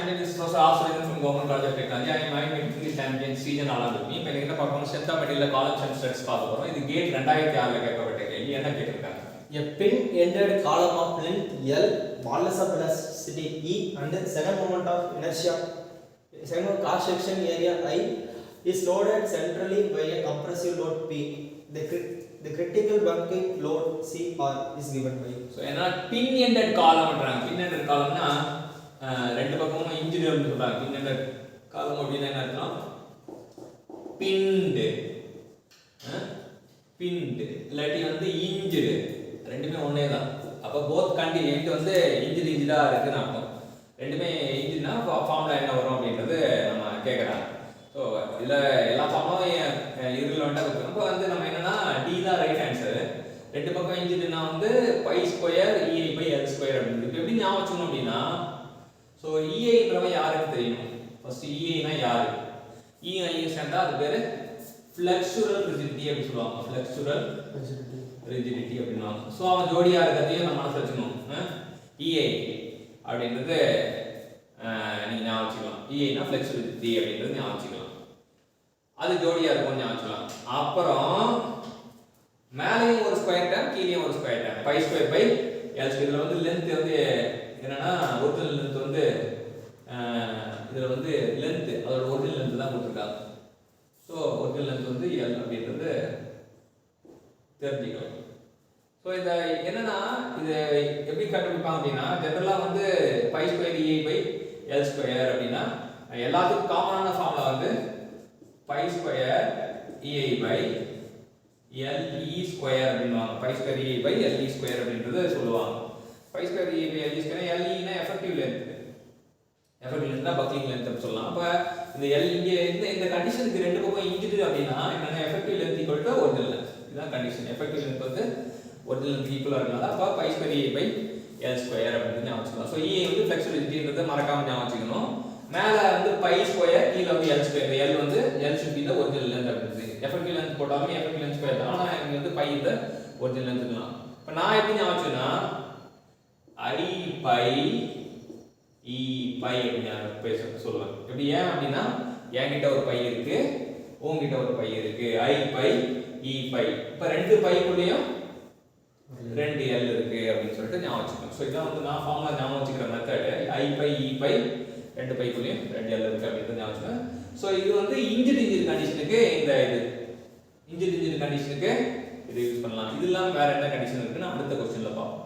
champion is also Australian from Government College of Technology. I am English champion season ஆலாம் இருக்கு. இப்போ என்ன பார்க்கணும் strength of material columns and struts பார்க்க போறோம். இது கேட் 2006 ல கேட்கப்பட்ட கேள்வி. என்ன கேட்டிருக்காங்க? A pin-ended column of length L, modulus of velocity E, and second moment of inertia, second cross section area I is loaded centrally by a compressive load P. The critical bucking load CR is given by. So என்ன pin-ended column-ன்றாங்க. pin-ended column-னா ரெண்டு பக்கமும் engine வந்து சொல்றாங்க. pin-ended column அப்படினா என்ன அர்த்தம்? pinned இல்லாட்டி வந்து இன்ஜ்டு ரெண்டுமே ஒண்ணே தான். அப்ப போத் கண்டினியூட் வந்து இன்ஜிடா இருக்குன்னு அர்த்தம். ரெண்டுமே இன்ஜினா ஃபார்முலா என்ன வரும் அப்படின்றது நம்ம கேக்குறாங்க. சோ இதுல எல்லா ஃபார்முலாவும் இர்ரிலவெண்டா இருக்கு. அப்ப வந்து நம்ம என்னன்னா டி தான் ரைட் ஆன்சர். ரெண்டு பக்கம் இன்ஜினா வந்து π ஸ்கொயர் EI / L ஸ்கொயர் அப்படின்னு இருக்கு. எப்படி ஞாபகம் வச்சுக்கணும் அப்படின்னா சோ EI-ன்றவன் யாருக்கு தெரியும்? ஃபர்ஸ்ட் EI-னா யாரு? EI ஸ்டாண்டா அது பேரு ஃப்ளெக்சுரல் ரிஜிடிட்டி அப்படி சொல்லுவாங்க. ஃப்ளெக்சுரல் ரிஜிடிட்டி அப்படின்னுவாங்க. ஸோ அவன் ஜோடியா இருக்கிறதையும் நம்ம மனசில் வச்சுக்கணும். EI அப்படின்றது நீங்கள் ஞாபகம் வச்சுக்கலாம். EIனா ஃப்ளெக்சுரல் ரிஜிடிட்டி அப்படின்றது ஞாபகம் வச்சுக்கலாம். அது ஜோடியா இருக்கும் ஞாபகம் வச்சுக்கலாம். அப்புறம் மேலேயும் ஒரு ஸ்கொயர் டேம் கீழேயும் ஒரு square term π square / L square. இதில் வந்து லென்த் வந்து என்னன்னா ஒரிஜினல் லென்த் வந்து இதில் வந்து லென்த் அதோட ஒரிஜினல் லென்த் தான் கொடுத்துருக்காங்க. ஸோ ஒரிஜினல் லென்த் வந்து L அப்படின்றது தெரிஞ்சுக்கலாம். ஸோ இந்த என்னன்னா இது எப்படி கண்டுபிடிப்பாங்க அப்படின்னா ஜெனரலாக வந்து π ஸ்கொயர் EI / L ஸ்கொயர் அப்படின்னா எல்லாத்துக்கும் காமனான ஃபார்முலா வந்து π ஸ்கொயர் EI / LE ஸ்கொயர் அப்படின்வாங்க. π ஸ்கொயர் EI / LE ஸ்கொயர் அப்படின்றது சொல்லுவாங்க. π ஸ்கொயர் EI / LE ஸ்கொயர் LE-னா எஃபெக்டிவ் லென்த். எஃபெக்டிவ் லென்த்னா பக்லிங் லென்த் அப்படி சொல்லலாம். அப்ப இந்த L இங்க இந்த கண்டிஷனுக்கு ரெண்டு பக்கம் இன்ஜிடு அப்படின்னா என்னன்னா effective length equal to original length. இதுதான் கண்டிஷன். எஃபெக்டிவ் லென்த் வந்து ஒரிஜினல் லென்த் ஈக்குவலா இருக்கனால அப்ப π ஸ்கொயர் EI / L ஸ்கொயர் அப்படின்னு ஞாபகம் வச்சுக்கலாம். ஸோ EI வந்து ஃப்ளெக்சுரல் ரிஜிடிட்டின்றதை மறக்காம ஞாபகம் வச்சுக்கணும். மேல வந்து π ஸ்கொயர் கீழ வந்து L ஸ்கொயர். L வந்து L should be the original length அப்படின்றது. எஃபெக்டிவ் லென்த் போட்டாலும் எஃபெக்டிவ் லென்த் ஸ்கொயர் தான். ஆனா இங்க வந்து π இந்த ஒரிஜினல் லென்த் இருக்கலாம். இப்போ நான் எப்படி ஞாபகம் வச்சுனா I π E π அப்படின்னு சொல்லுவேன். எப்படி ஏன் அப்படின்னா என்கிட்ட ஒரு பை இருக்கு, உங்ககிட்ட ஒரு பை இருக்கு. I π E π. இப்போ ரெண்டு பைக்குள்ளேயும் ரெண்டு L இருக்கு அப்படின்னு சொல்லிட்டு ஞாபகம் வச்சுக்கணும். ஸோ இதான் வந்து நான் ஃபார்முலா ஞாபகம் வச்சுக்கிற மெத்தட். I π E π ரெண்டு பைக்குள்ளேயும் ரெண்டு L இருக்கு அப்படின்னு ஞாபகம் வச்சுக்கணும். ஸோ இது வந்து இன்ஜின் கண்டிஷனுக்கு இந்த இன்ஜின் கண்டிஷனுக்கு இது யூஸ் பண்ணலாம். இது இல்லாமல் வேற என்ன கண்டிஷன் இருக்குன்னு அடுத்த கொஸ்டின்ல பார்ப்போம்.